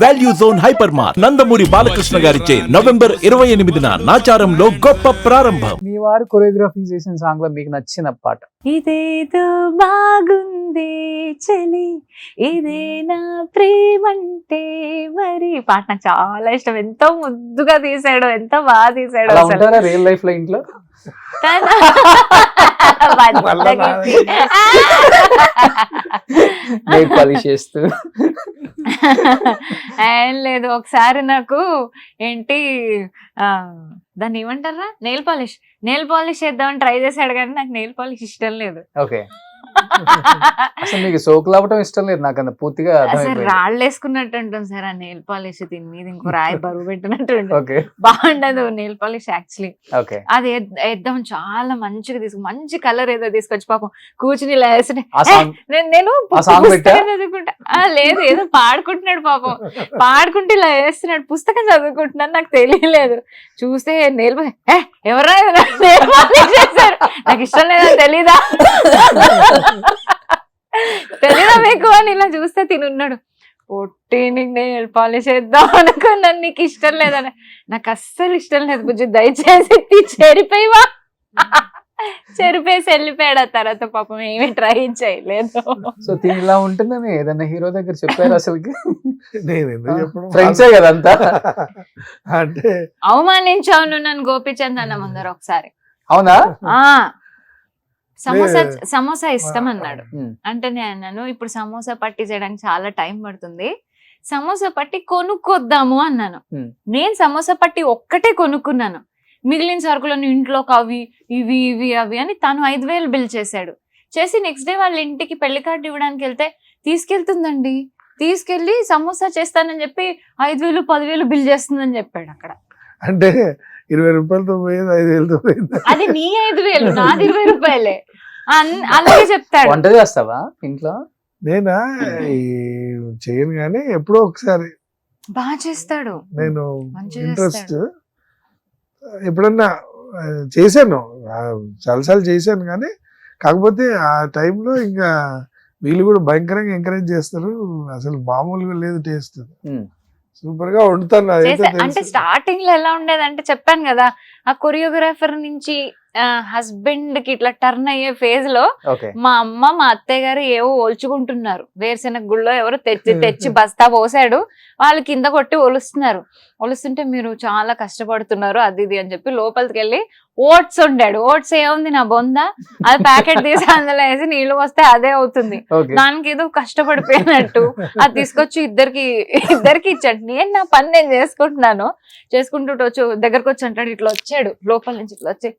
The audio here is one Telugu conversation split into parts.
Value Zone Hyper Mart Nandamuri Balakrishna గారిచే నవంబర్ 28న నాచారంలో గొప్ప ప్రారంభం. మీ వారు కొరియోగ్రఫీ చేసిన సాంగ్ లో మీకు నచ్చిన పాట? ఇదేదో బాగుంది చలి ఇదే నా ప్రేమంటే మరి పాట నాకు చాలా ఇష్టం. ఎంతో ముద్దుగా తీసాడు, ఎంతో బాగా తీసాడు. అలా అసలు ఉంటారా రియల్ లైఫ్ లో ఇంట్లో? నెయిల్ పాలిష్ చేస్తూ ఏం లేదు, ఒకసారి నాకు ఏంటి దాన్ని ఏమంటారా నెయిల్ పాలిష్ చేద్దామని ట్రై చేశాడు, కానీ నాకు నెయిల్ పాలిష్ ఇష్టం లేదు. ఓకే, అసలు మీకు సోకులు అవ్వటం ఇష్టం లేదు నాకు అంత పూర్తిగా అసలు అర్థమైపోయింది. రాళ్ళు వేసుకున్నట్టు ఉంటుంది సార్ ఆ నెయిల్ పాలిష్, దీని మీద ఇంకో రాయి బరువు పెట్టినట్టు ఉంటుంది. ఓకే బాగుండదు నెయిల్ పాలిష్ యాక్చువల్లీ. ఓకే, అది వేద్దాం చాలా మంచిగా మంచి కలర్ ఏదో తీసుకొచ్చి పాపం కూర్చుని ఇలా వేస్తుంటే ఆ సాంగ్ నేను ఆ సాంగ్ పెట్టా? పుస్తకం చదువుకుంటా. లేదు ఏదో పాడుకుంటున్నాడు పాపం, పాడుకుంటే ఇలా వేస్తున్నాడు, పుస్తకం చదువుకుంటున్నాను, నాకు తెలియలేదు. చూస్తే నెయిల్ ఎవరైనా నెయిల్ పాలిష్ చేశారు, నాకు ఇష్టం లేదా తెలీదా మీకు అని ఇలా చూస్తే తినున్నాడు. పొట్టి నీకు నెయిల్ పాలిష్ చేద్దాం అనుకున్నాను, నీకు ఇష్టం లేదని. నాకు అస్సలు ఇష్టం లేదు బుజ్జి, దయచేసి చెరిపోయివా చెరిపేసి వెళ్ళిపోయాడు. ఆ తర్వాత పాపం ఏమీ ట్రై చేయలేదు. సో తిని ఇలా ఉంటుందని ఏదన్నా హీరో దగ్గర చెప్పారు అసలుకి? నేను ఎందుకు చెప్పడం, ఫ్రెండ్సే కదంతా. అంటే అవమానించావు నువ్వు నన్ను గోపిచంద్ అన్న ముందర ఒకసారి. అవునా? సమోసా ఇష్టం అన్నాడు. అంటే నేను అన్నాను, ఇప్పుడు సమోసా పట్టి చేయడానికి చాలా టైం పడుతుంది, సమోసా పట్టి కొనుక్కొద్దాము అన్నాను. నేను సమోసా పట్టి ఒక్కటే కొనుక్కున్నాను, మిగిలిన సరుకులను ఇంట్లోకి అవి ఇవి ఇవి అవి అని తను 5,000 బిల్ చేశాడు. చేసి నెక్స్ట్ డే వాళ్ళ ఇంటికి పెళ్లి కార్డు ఇవ్వడానికి వెళ్తే తీసుకెళ్తుందండి, తీసుకెళ్లి సమోసా చేస్తానని చెప్పి 5,000 10,000 బిల్ చేస్తుందని చెప్పాడు అక్కడ. అంటే 20 రూపాయలతో పోయేది 5,000తో పోయింది. అది నీ 5,000 నాది 20 రూపాయలే. అలాగే చెప్తాడు. వంట చేస్తావా ఇంట్లో? నేనా చేయను కానీ ఎప్పుడో ఒకసారి బాగా చేస్తాడు, నేను మంచిగా ఇంట్రెస్ట్ ఎప్పుడన్నా చేశాను, చాలాసార్లు చేశాను. కానీ కాకపోతే ఆ టైంలో ఇంకా వీళ్ళు కూడా భయంకరంగా ఎంకరేజ్ చేస్తారు, అసలు మామూలుగా లేదు టేస్ట్. సూపర్ గా వండుతాను. అంటే స్టార్టింగ్ లో ఎలా ఉండేదంటే చెప్పాను కదా, ఆ కొరియోగ్రాఫర్ నుంచి హస్బెండ్ కి ఇట్లా టర్న్ అయ్యే ఫేజ్ లో మా అమ్మ మా అత్తయ్య గారు ఏవో ఒలుచుకుంటున్నారు. వేరుశెనగ గుళ్ళో ఎవరో తెచ్చి బస్తా పోసాడు, వాళ్ళు కింద కొట్టి ఒలుస్తున్నారు. ఒలుస్తుంటే మీరు చాలా కష్టపడుతున్నారు అది ఇది అని చెప్పి లోపలికి వెళ్ళి ఓట్స్ వండాడు. ఓట్స్ ఏముంది నా బొంద, అది ప్యాకెట్ తీసి అందులో వేసి నీళ్లు వస్తే అదే అవుతుంది. దానికి ఏదో కష్టపడిపోయినట్టు అది తీసుకొచ్చి ఇద్దరికి ఇచ్చాడు. నేను నా పని నేను చేసుకుంటూ దగ్గరకు వచ్చి అంటాడు, ఇట్లా వచ్చాడు లోపల నుంచి, ఇట్లా వచ్చి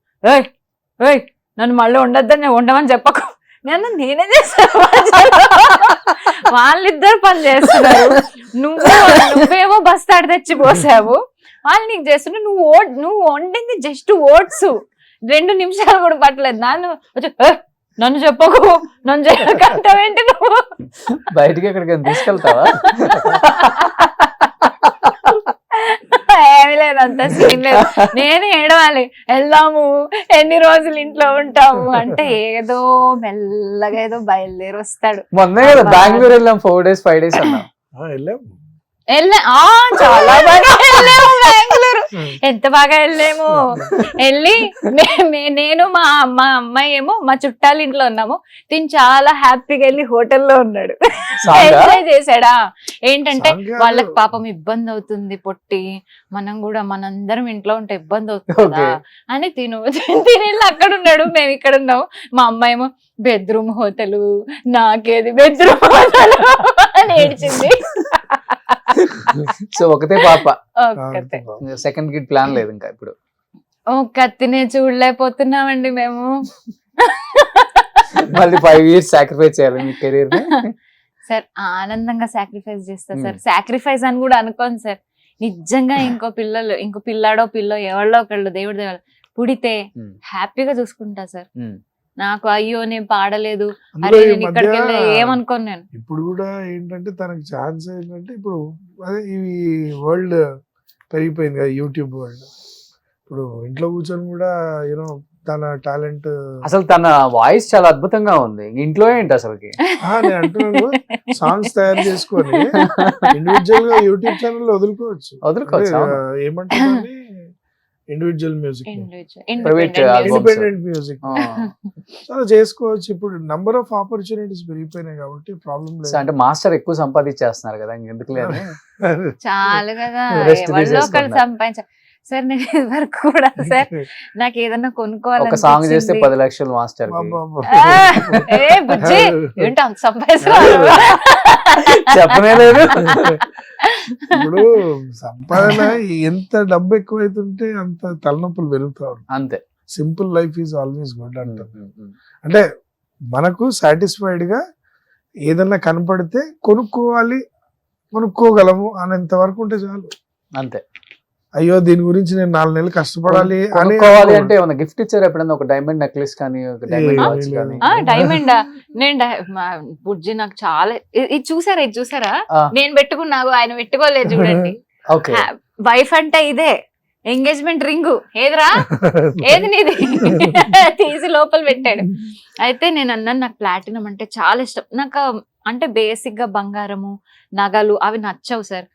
ఏయ్ నన్ను మళ్ళీ ఉండొద్దని నేను ఉండమని చెప్పకు, నేనే చేస్తాను. వాళ్ళిద్దరు పని చేస్తున్నారు, నువ్వేమో బస్తాడు తెచ్చి పోసావు, వాళ్ళు నీకు చేస్తుంటే నువ్వు వండింది జస్ట్ ఓట్స్, 2 నిమిషాలు కూడా పట్టలేదు. నన్ను చెప్పకు, నన్ను చేయకంటావేంటి నువ్వు? బయటికి ఎక్కడికైనా తీసుకెళ్తావా? ఏమి లేదు, అంత సీన్ లేదు. నేను ఏడవాలి, వెళ్దాము ఎన్ని రోజులు ఇంట్లో ఉంటాము అంటే ఏదో మెల్లగా ఏదో బయలుదేరి వస్తాడు. మొన్నే కదా బెంగళూరు వెళ్ళాం, 4 days 5 days అన్నా. చాలా బాగా వెళ్ళాము బెంగళూరు, ఎంత బాగా వెళ్ళాము. వెళ్ళి నేను మా అమ్మాయి ఏమో మా చుట్టాల ఇంట్లో ఉన్నాము, తిని చాలా హ్యాపీగా వెళ్ళి హోటల్లో ఉన్నాడు, ఎంజాయ్ చేశాడా. ఏంటంటే వాళ్ళకి పాపం ఇబ్బంది అవుతుంది, పొట్టి మనందరం ఇంట్లో ఉంటే ఇబ్బంది అవుతుంది కదా అని తిని అక్కడ ఉన్నాడు, మేము ఇక్కడ ఉన్నాము. మా అమ్మాయి ఏమో బెడ్రూమ్ హోటల్, నాకేది బెడ్రూమ్ హోటల్ అని ఏడ్చింది. సో ఒకతే పాప, సెకండ్ కిడ్ ప్లాన్ లేదు ఇంకా ఇప్పుడు? కత్తినే చూడలేకపోతున్నామండి మేము. మళ్ళీ 5 years సాక్రిఫైస్ చేయాలి మీ కెరీర్ ని? సార్ ఆనందంగా సాక్రిఫైస్ చేస్తా సార్, సాక్రిఫైస్ అని కూడా అనుకోను సార్. నిజంగా ఇంకో పిల్లాడో పిల్లో ఎవరిలో ఒకళ్ళు దేవుడి దేవాలి పుడితే హ్యాపీగా చూసుకుంటా సార్. నాకు అయ్యో నేను పాడలేదు, అరే నేను ఇక్కడికి వెళ్ళా ఏమనుకోను నేను. ఇప్పుడు కూడా ఏంటంటే తనకి ఛాన్స్ ఏంటంటే ఇప్పుడు అదే ఈ వరల్డ్ పెరిగిపోయింది కదా, యూట్యూబ్ వరల్డ్. ఇప్పుడు ఇంట్లో కూర్చొని కూడా యూనో తన టాలెంట్ అసలు తన వాయిస్ చాలా అద్భుతంగా ఉంది. ఇంట్లో ఏంటి అసలుకి? నేను అంటున్నాను సాంగ్స్ తయారు చేసుకొని ఇండివిజువల్ గా యూట్యూబ్ ఛానల్ వదులుకోవచ్చు. వదులుకోవచ్చు, అవును. ఏమంటుంది individual music, Private albums. Independent music చాలా చేసుకోవచ్చు. ఇప్పుడు నంబర్ ఆఫ్ ఆపర్చునిటీస్ పెరిగిపోయినాయి కాబట్టి ప్రాబ్లం సో లేదు. అంటే మాస్టర్ ఎక్కువ సంపాదించేస్తున్నారు కదా, ఇంకెందుకు లేదు. చాలు కదా, Rest ఎవరిలో ఒకరు తీసేసుకుంటున్నారు. సంపాదించ. సార్ నేను ఇదివరకు కూడా సార్ నాకు ఏదన్నా ఒక సాంగ్ చేస్తే కొనుక్కోవాలనిపించింది. 10 లక్షలు మాస్టర్ బుజ్జి ఏంటో అంత సంపాదిస్తున్నారు. చెప్పనే లేదు. ఇప్పుడు సంపాదన ఎంత డబ్బు ఎక్కువైతుంటే అంత తలనొప్పులు పెరుగుతా ఉంటాయి. అంతే. Simple life is always good అంటారు. అంటే మనకు సాటిస్ఫైడ్ గా ఏదన్నా కనపడితే కొనుక్కోగలము అనేంత వరకు ఉంటే చాలు. అంతే. అయ్యో దీని గురించి నేను 4 నెలలు కష్టపడాలి అని కొనుక్కోవాలి అంటే ఏమన్నా గిఫ్ట్ ఇచ్చారు ఎప్పుడైనా? ఒక డైమండ్ నెక్లెస్ కానీ, ఒక డైమండ్ వాచ్ కానీ? డైమండ్ నేను బుజ్జి నాకు చాలా ఇది చూసారా ఆ. నేను పెట్టుకున్నాను, ఆయన పెట్టుకోలేదు చూడండి. ఓకే. వైఫ్ అంటే ఇదే ఎంగేజ్మెంట్ రింగు ఏదిరా ఏది నీది తీసి లోపల పెట్టాడు. అయితే నేను అన్నాను నాకు ప్లాటినం అంటే చాలా ఇష్టం. నాకు అంటే బేసిక్ గా బంగారము నగలు అవి నచ్చవు సార్.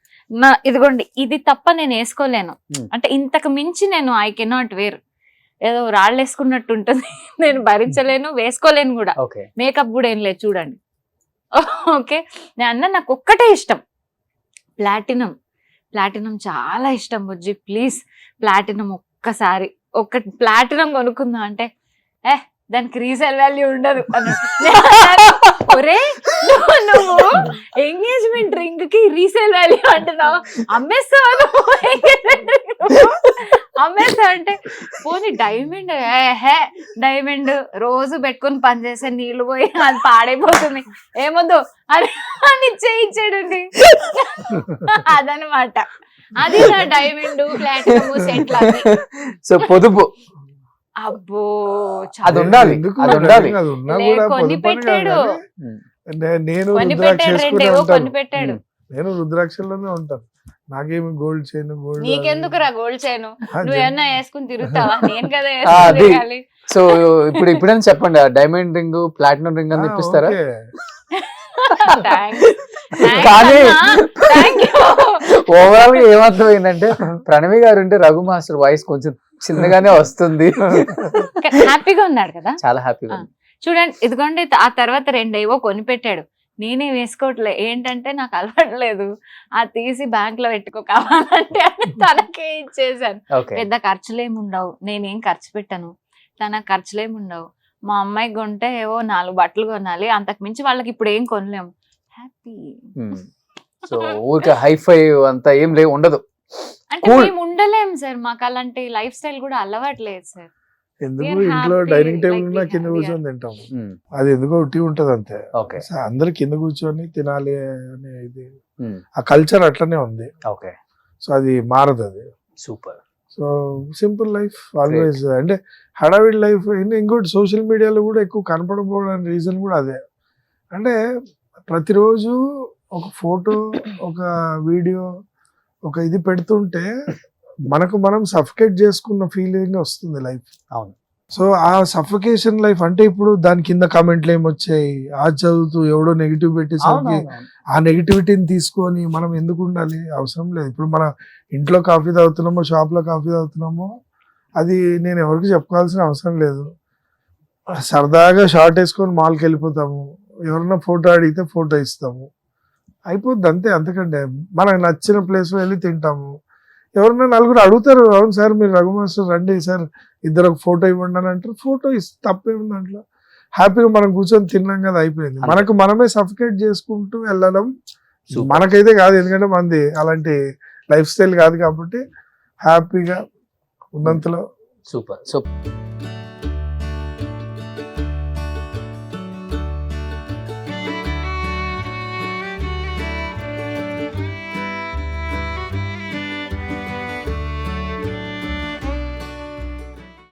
ఇదిగోండి ఇది తప్ప నేను వేసుకోలేను. అంటే ఇంతకు మించి నేను ఐ కెనాట్ వేర్. ఏదో రాళ్ళు వేసుకున్నట్టు ఉంటుంది, నేను భరించలేను, వేసుకోలేను కూడా. ఓకే. మేకప్ కూడా ఏం లేదు చూడండి. ఓకే, నేను అన్న నాకు ఒక్కటే ఇష్టం ప్లాటినం చాలా ఇష్టం బుజ్జి, ప్లీజ్ ప్లాటినం ఒక్కసారి ప్లాటినం కొనుక్కుందాం అంటే దానికి రీసేల్ వాల్యూ ఉండదు ఒరే నువ్వు ఎంగేజ్మెంట్ రింగ్ కి రీసేల్ వాల్యూ అంటున్నావు, అమ్మేస్తావు అమ్మేస్తా అంటే పోనీ డైమండ్ రోజు పెట్టుకుని పనిచేసే నీళ్లు పోయి అది పాడైపోతుంది ఏమొద్దు అని ఇచ్చేయడండి. అదనమాట అది నా డైమండ్ ప్లాటినం సెట్లు అవి. సో పొదుపు అబ్బో అది ఉండాలి, ఎందుకు అది ఉండాలి. అది ఉన్నా కూడా కొన్ని పొదుపు అని కాదు పెట్టాడు. కానీ నేను కొన్ని రుద్రాక్ష పెట్టాడు వేసుకునే కొన్ని ఉంటాను. పెట్టాడు. నేను రుద్రాక్షల్లోనే ఉంటాను. నాకేమి గోల్డ్ చైన్ గోల్డ్ నీకెందుకురా గోల్డ్ చైన్? నువ్వు ఏమన్నా వేసుకుని తిరుగుతావా? నేను కదా అది. వేసుకుని తిరగాలి. సో ఇప్పుడైనా చెప్పండి, డైమండ్ రింగ్ ప్లాటినం రింగ్ అని ఇప్పిస్తారా? Thanks. కానీ అన్నా. Thank you. ఓవరాల్ గా ఏమర్థమైందంటే ప్రణవి గారు ఉంటే రఘు మాస్టర్ వాయిస్ కొంచెం చిన్నగానే వస్తుంది. హ్యాపీగా ఉన్నాడు కదా, చాలా హ్యాపీగా. చూడండి ఇదిగోండి. ఆ తర్వాత 2 ఏవో కొనిపెట్టాడు, నేనే వేసుకోవట్లే. ఏంటంటే నాకు అలవాట్లేదు, అది తీసి బ్యాంక్ లో పెట్టుకో కావాలంటే అని తనకే ఇచ్చేసాను. ఓకే. పెద్ద ఖర్చులేమి ఉండవు, నేనేం ఖర్చు పెట్టాను, తన ఖర్చులేమి ఉండవు. మా అమ్మాయికి కొంటే ఏవో 4 బట్టలు కొనాలి, అంతకు మించి వాళ్ళకి ఇప్పుడు ఏం కొనలేము. హ్యాపీ. సో ఊరికే హైఫై అంతా ఏం ఉండదు. అంటే Cool. మేము ఉండలేం సార్, మాకు అలాంటి లైఫ్ స్టైల్ కూడా అలవాట్లేదు సార్. ఎందుకు We are ఇంట్లో happy, డైనింగ్ టేబుల్ like ఉన్నా we కింద have- కూర్చొని తింటాం. అది ఎందుకో ఒకటి ఉంటది అంతే. ఓకే. సో అందరు కింద కూర్చొని తినాలి అనే ఇది ఆ కల్చర్ అట్లనే ఉంది. ఓకే. సో అది మారదు అది. Super. So simple life always. అంటే హడావిడి లైఫ్. ఇంకోటి సోషల్ మీడియాలో కూడా ఎక్కువ కనపడకపోవడానికి రీజన్ కూడా అదే. అంటే ప్రతిరోజు ఒక ఫోటో ఒక వీడియో ఒక ఇది పెడుతుంటే మనకు మనం సఫికేట్ చేసుకున్న ఫీలింగ్ వస్తుంది లైఫ్. అవును. సో ఆ సఫికేషన్ లైఫ్ అంటే ఇప్పుడు దాని కింద కామెంట్లు ఏమొచ్చాయి, ఆ చదువుతూ ఎవడో నెగిటివ్ పెట్టేసరికి ఆ నెగిటివిటీని తీసుకొని మనం ఎందుకు ఉండాలి? అవసరం లేదు. ఇప్పుడు మన ఇంట్లో కాఫీ తాగుతున్నామో షాప్ లో కాఫీ తాగుతున్నామో అది నేను ఎవరికి చెప్పుకోవాల్సిన అవసరం లేదు. సరదాగా షార్ట్ వేసుకొని మాల్కి వెళ్ళిపోతాము, ఎవరన్నా ఫోటో అడిగితే ఫోటో ఇస్తాము, అయిపోద్ది అంతే. అంతకంటే మనకు నచ్చిన ప్లేస్ వెళ్ళి తింటాము. ఎవరన్నా 4 అడుగుతారు, అవును సార్ మీరు రఘు మాస్టర్ రండి సార్ ఇద్దరు ఒక ఫోటో ఇవ్వండి అని అంటారు, ఫోటో ఇస్తే తప్పేముంది దాంట్లో? హ్యాపీగా మనం కూర్చొని తిన్నాం కదా, అయిపోయింది. మనకు మనమే సఫికేట్ చేసుకుంటూ వెళ్ళడం మనకైతే కాదు, ఎందుకంటే మనది అలాంటి లైఫ్ స్టైల్ కాదు కాబట్టి హ్యాపీగా ఉన్నంతలో. సూపర్. సో